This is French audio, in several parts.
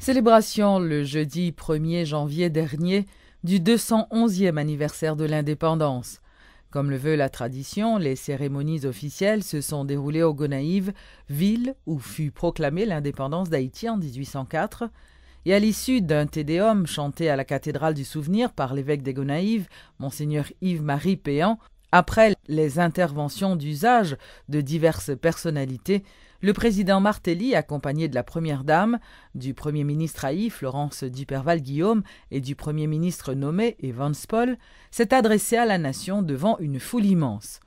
Célébration le jeudi 1er janvier dernier du 211e anniversaire de l'indépendance. Comme le veut la tradition, les cérémonies officielles se sont déroulées au Gonaïves, ville où fut proclamée l'indépendance d'Haïti en 1804. Et à l'issue d'un tédéum chanté à la cathédrale du Souvenir par l'évêque des Gonaïves, Monseigneur Yves-Marie Péan, après les interventions d'usage de diverses personnalités, le président Martelly, accompagné de la première dame, du premier ministre Haï, Florence Duperval-Guillaume, et du premier ministre nommé, Evans Paul, s'est adressé à la nation devant une foule immense.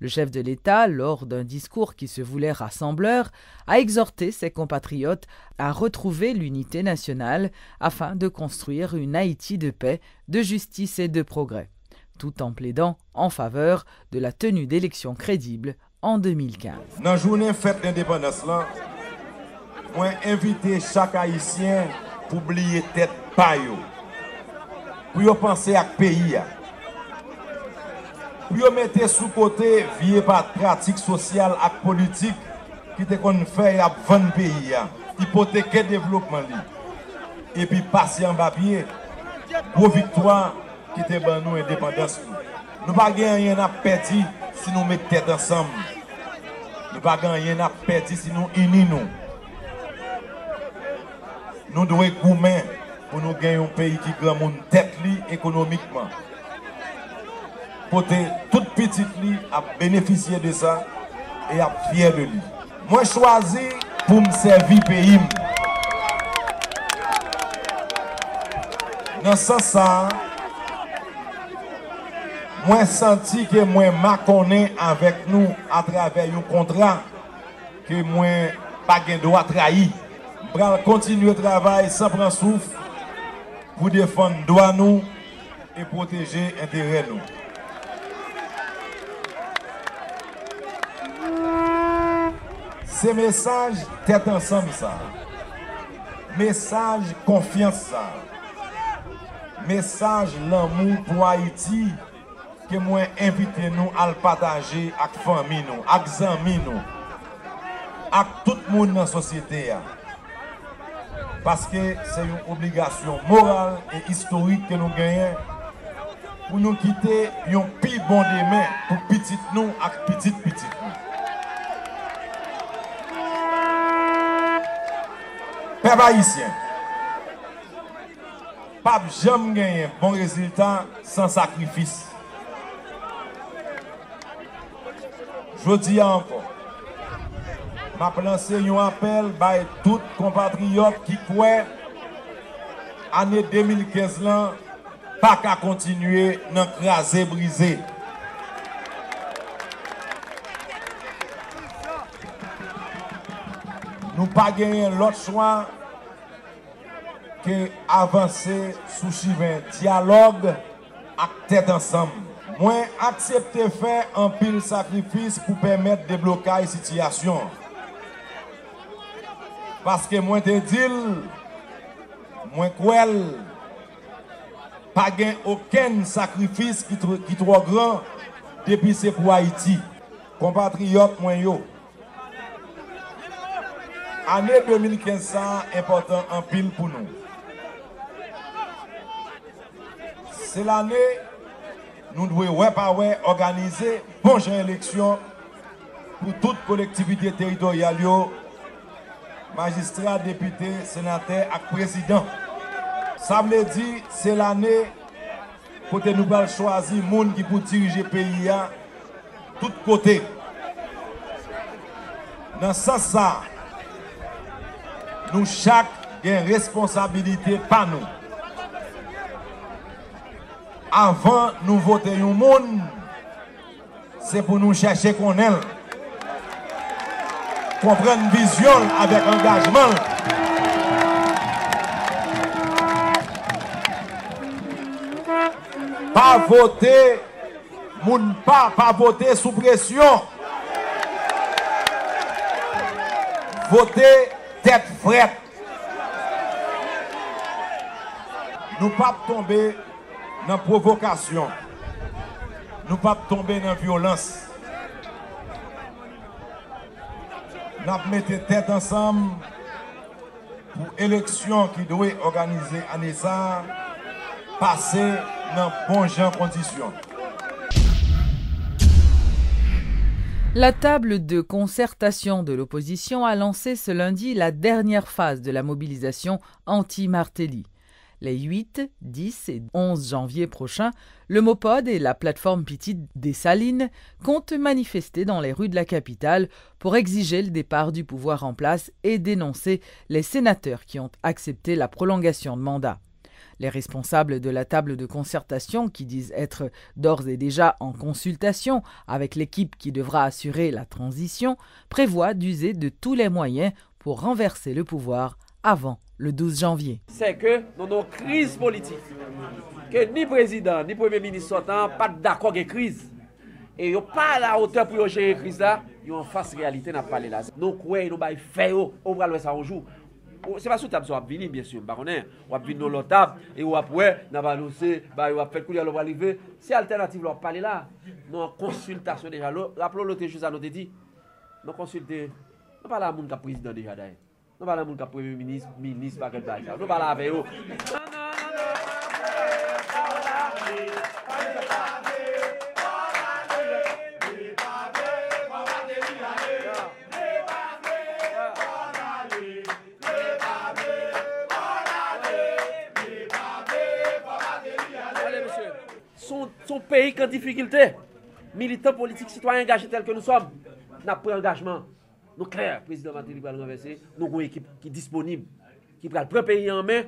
Le chef de l'État, lors d'un discours qui se voulait rassembleur, a exhorté ses compatriotes à retrouver l'unité nationale afin de construire une Haïti de paix, de justice et de progrès, tout en plaidant en faveur de la tenue d'élections crédibles en 2015. Dans la journée fête d'indépendance, je invite chaque Haïtien pour oublier tête paille, pour penser à pays, pour mettre sous côté vieille pratique sociale et politique qui te qu'on fait à 20 pays, hypothéquer le développement et puis passer en papier pour victoire qui te ban nous indépendance. Nous pas gagner rien à perdre si nous mettons tête ensemble. Nous pas gagner rien à perdre si nous unissons. Nous devons goumer pour nous gagner un pays qui grand monde tête économiquement. Pour que toute petite li a bénéficié de ça et a fier de lui. Moi choisi pour me servir pays. Dans ce sens, moi senti que moi m'a connais avec nous à travers un contrat que moi pas gain droit trahi. Pour continuer le travail sans prendre souffle pour défendre droit nous et protéger intérêt nous. Ces messages tête ensemble ça. Message confiance ça. Message l'amour pour Haïti que moi invité nous à le partager avec famille nous, avec amis nous, avec tout le monde dans la société. Parce que c'est une obligation morale et historique que nous gagnons pour nous quitter un plus bon demain pour petit nous et petit nous. Peuple haïtien, pas jamais gagner un bon résultat sans sacrifice. Je dis encore, je lancé un appel à tous les compatriotes qui croient l'année 2015 là, pas qu'à continuer dans craser briser. Nous pas gagner l'autre choix que avancer sous un dialogue avec tête ensemble. Moi, accepter faire un pile sacrifice pour permettre de débloquer la situation. Parce que moi, te dis, moi, cruel, pas gain aucun sacrifice qui est trop grand depuis c'est pour Haïti. Compatriotes, moi, yo. Année 2015, c'est important en pile pour nous. C'est l'année nous devons organiser bonne élection pour toute collectivité territoriale, magistrats, députés, sénateurs et présidents. Ça veut dire c'est l'année pour que nous choisir les gens qui pour diriger le pays à tous côtés. Dans ce sens, nous chaque avons une responsabilité par nous. Avant nous voter un monde, c'est pour nous chercher qu'on est. Comprendre une vision avec engagement. Pas voter, pas voter sous pression. Voter tête frette. Nous pas tomber dans la provocation. Nous ne pouvons pas tomber dans la violence. Nous mettons tête ensemble pour l'élection qui doit organiser à Nessa, passer dans bon genre conditions. La table de concertation de l'opposition a lancé ce lundi la dernière phase de la mobilisation anti-Martelly. Les 8, 10 et 11 janvier prochains, le MOPOD et la plateforme Petite Dessalines comptent manifester dans les rues de la capitale pour exiger le départ du pouvoir en place et dénoncer les sénateurs qui ont accepté la prolongation de mandat. Les responsables de la table de concertation, qui disent être d'ores et déjà en consultation avec l'équipe qui devra assurer la transition, prévoient d'user de tous les moyens pour renverser le pouvoir avant le 12 janvier. C'est que nous avons une crise politique, que ni président ni premier ministre sortant pas d'accord avec la crise. Et ils n'ont pas à la hauteur pour gérer la crise là, ils ont en face réalité n'a pas là. Donc ouais, nous va faire on va le ça un jour. C'est pas sous table ça va venir bien sûr, baronnet, on va venir dans l'autre table et on après n'a va annoncer, on va faire couler on va arriver. C'est alternative leur parler là. Nous en consultation déjà. Rappelons l'autre chose à nous dit. Nous consulter. Nous pas là mon président déjà d'ailleurs. Nous parlons de mon premier ministre, ministre, pas quelque chose. Nous parlons avec eux. Allez, monsieur. Son pays qui est en difficulté. Militants politiques, citoyens engagés tels que nous sommes, n'a pas engagement. Nous clair, le président Martelly va le renverser. Nous avons une équipe qui est disponible, qui prend le pays en main.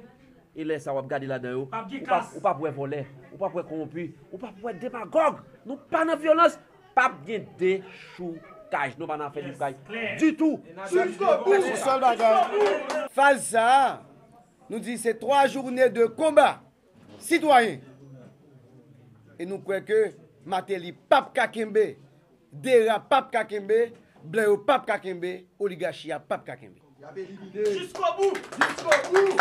Et là, ça va regarder là-dedans. Ou pas pour voler, ou pas pour corrompu, ou pas pour démagogue. Nous pas dans violence, pas bien déchoucage. Nous pas dans faire du caille. Du tout. Phase ça, nous dit c'est 3 journées de combat citoyen. Et nous croyons que Martelly pape kakembe, Dera pape kakembe, Blayo pape kakembe, oligarchie pape kakembe. Jusqu'au bout, jusqu'au bout.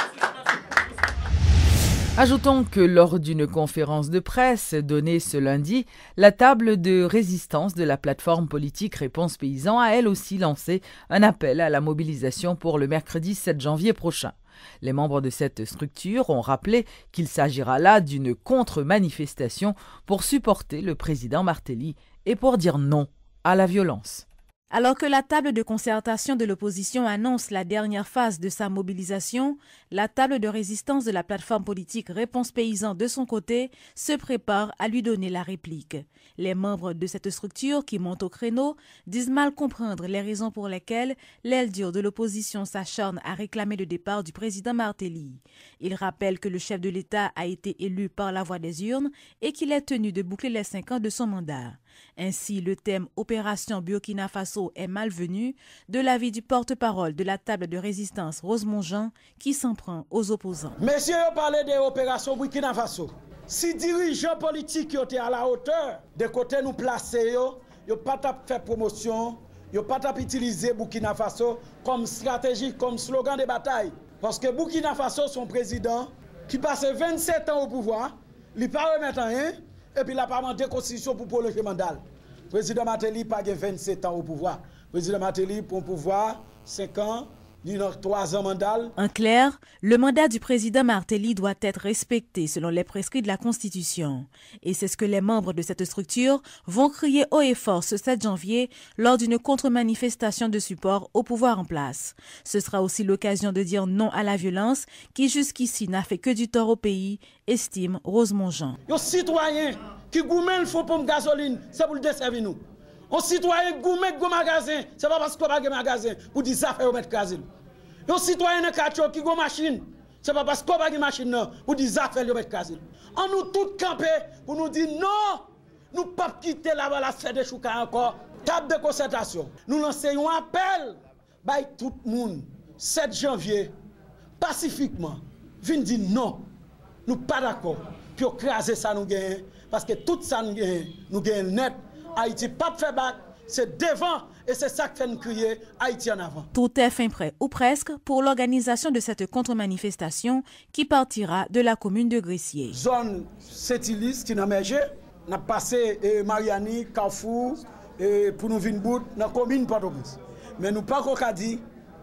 Ajoutons que lors d'une conférence de presse donnée ce lundi, la table de résistance de la plateforme politique Réponse Paysan a elle aussi lancé un appel à la mobilisation pour le mercredi 7 janvier prochain. Les membres de cette structure ont rappelé qu'il s'agira là d'une contre-manifestation pour supporter le président Martelly et pour dire non à la violence. Alors que la table de concertation de l'opposition annonce la dernière phase de sa mobilisation, la table de résistance de la plateforme politique Réponse Paysan de son côté se prépare à lui donner la réplique. Les membres de cette structure qui montent au créneau disent mal comprendre les raisons pour lesquelles l'aile dure de l'opposition s'acharne à réclamer le départ du président Martelly. Ils rappellent que le chef de l'État a été élu par la voie des urnes et qu'il est tenu de boucler les 5 ans de son mandat. Ainsi, le thème « Opération Burkina Faso » est malvenu de l'avis du porte-parole de la table de résistance Rosemont Jean qui s'en prend aux opposants. Messieurs, vous parlez de l'opération Burkina Faso. Si dirigeants politiques étaient à la hauteur, de côté nous placer, ils n'ont pas fait promotion, ils n'ont pas utilisé Burkina Faso comme stratégie, comme slogan de bataille. Parce que Burkina Faso, son président, qui passe 27 ans au pouvoir, il n'a pas remis rien. Et puis il n'a pas demandé constitution pour prolonger le mandat. Le président Martelly n'a pas 27 ans au pouvoir. Le président Martelly pour pouvoir 5 ans, 3 ans mandat. En clair, le mandat du président Martelly doit être respecté selon les prescrits de la Constitution. Et c'est ce que les membres de cette structure vont crier haut et fort ce 7 janvier lors d'une contre-manifestation de support au pouvoir en place. Ce sera aussi l'occasion de dire non à la violence qui jusqu'ici n'a fait que du tort au pays, estime Rosemont Jean. Les citoyens qui gourmandent le fond pour gasoline, c'est pour le desservir nous. Les citoyens qui gourmandent le magasin, c'est pas parce qu'on n'a pas de magasin pour dire ça fait mettre casine. Les citoyens qui ont machine, c'est pas parce qu'on n'a pas de machine pour dire ça fait mettre casine. On nous tous camper pour nous dire non, nous ne pouvons pas quitter la sphère de Chouka encore. Table de concertation. Nous lançons un appel à tout le monde 7 janvier pacifiquement. Viens dire non. Nous ne sommes pas d'accord. Puis écraser ça nous gagne. Parce que tout ça nous gagne net. Haïti pas fait battre. C'est devant et c'est ça qui fait nous crier Haïti en avant. Tout est fin prêt ou presque pour l'organisation de cette contre-manifestation qui partira de la commune de Gressier. Zone Sétilis qui n'a mergé. Nous avons passé Mariani, Carrefour pour nous venir bout dans la commune Port-au-Prince. Mais nous pas qu'on dit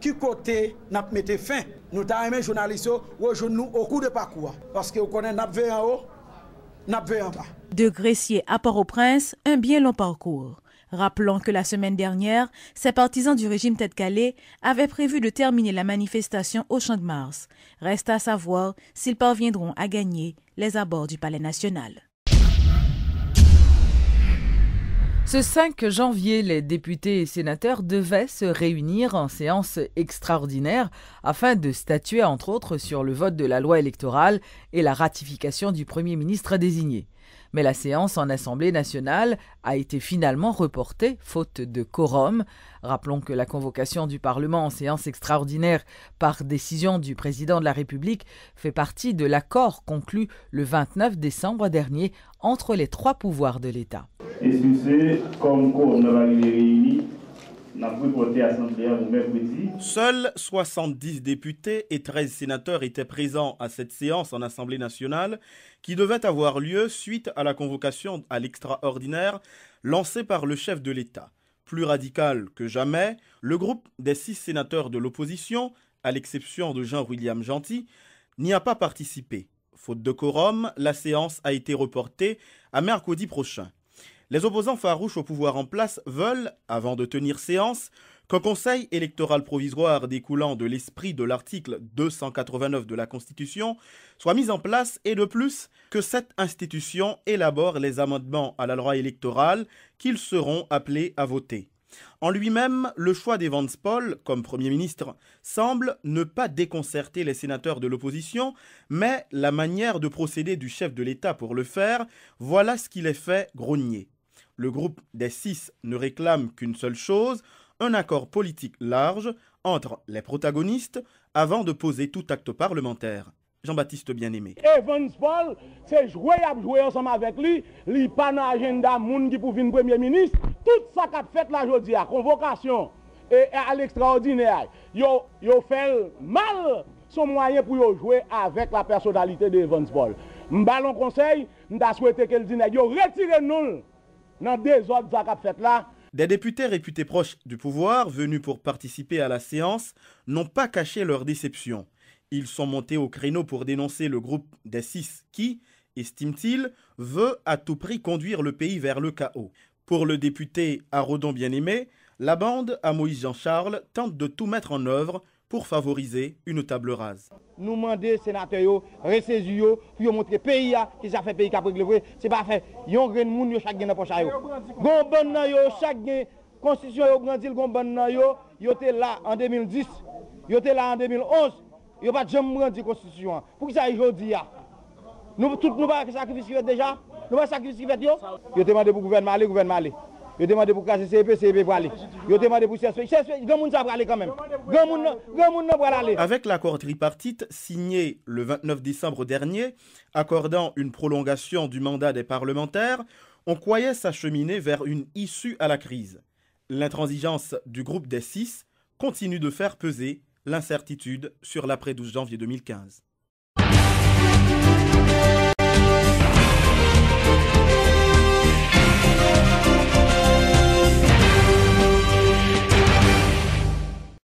qui côté n'a mettre fin. Nous avons aimé journalistes rejoindre nous au cours de parcours parce que vous connaissez n'a vu en haut, n'a vu en bas. De Gressier à Port-au-Prince, un bien long parcours. Rappelons que la semaine dernière, ces partisans du régime Tête-Calais avaient prévu de terminer la manifestation au Champ de Mars. Reste à savoir s'ils parviendront à gagner les abords du Palais national. Ce 5 janvier, les députés et sénateurs devaient se réunir en séance extraordinaire afin de statuer entre autres sur le vote de la loi électorale et la ratification du Premier ministre désigné. Mais la séance en Assemblée nationale a été finalement reportée, faute de quorum. Rappelons que la convocation du Parlement en séance extraordinaire par décision du président de la République fait partie de l'accord conclu le 29 décembre dernier entre les 3 pouvoirs de l'État. Seuls 70 députés et 13 sénateurs étaient présents à cette séance en Assemblée nationale qui devait avoir lieu suite à la convocation à l'extraordinaire lancée par le chef de l'État. Plus radical que jamais, le groupe des 6 sénateurs de l'opposition, à l'exception de Jean-William Gentil, n'y a pas participé. Faute de quorum, la séance a été reportée à mercredi prochain. Les opposants farouches au pouvoir en place veulent, avant de tenir séance, qu'un conseil électoral provisoire découlant de l'esprit de l'article 289 de la Constitution soit mis en place et de plus que cette institution élabore les amendements à la loi électorale qu'ils seront appelés à voter. En lui-même, le choix d'Evans Paul comme Premier ministre semble ne pas déconcerter les sénateurs de l'opposition, mais la manière de procéder du chef de l'État pour le faire, voilà ce qui les fait grogner. Le groupe des 6 ne réclame qu'une seule chose, un accord politique large entre les protagonistes avant de poser tout acte parlementaire. Jean-Baptiste Bien-Aimé. Evans Paul, c'est jouer ensemble avec lui, il n'y a pas d'agenda moun qui pour venir Premier ministre. Tout ça qu'a fait la aujourd'hui, à convocation et à l'extraordinaire, yo fait mal son moyen pour jouer avec la personnalité d'Evans Paul. M'ballon conseil, m'da souhaité que le dîner yo retire nous dans des autres ça qu'a fait là. Des députés réputés proches du pouvoir, venus pour participer à la séance, n'ont pas caché leur déception. Ils sont montés au créneau pour dénoncer le groupe des 6 qui, estime-t-il, veut à tout prix conduire le pays vers le chaos. Pour le député Arodon Bien-Aimé, la bande à Moïse Jean-Charles tente de tout mettre en œuvre pour favoriser une table rase. Nous demandons sénateurs ressaisir pour montrer pays qui ça fait pays qui a régler c'est pas fait yon grain moun yo chaque gain dans poche yo gon bon nan yo chaque gain constitution yo grandil gon bon nan yo était là en 2010 yo était là en 2011 yo pas jamais grandi constitution pour qui ça aujourd'hui nous tout nous pas sacrifier déjà nous pas sacrifier yo demandé pour gouvernement aller yo demandé pour casser CP pour aller. Yo demandé pour CSP grand monde ça pour aller quand même. Grand monde pour aller. Avec l'accord tripartite signé le 29 décembre dernier, accordant une prolongation du mandat des parlementaires, on croyait s'acheminer vers une issue à la crise. L'intransigeance du groupe des 6 continue de faire peser l'incertitude sur l'après 12 janvier 2015.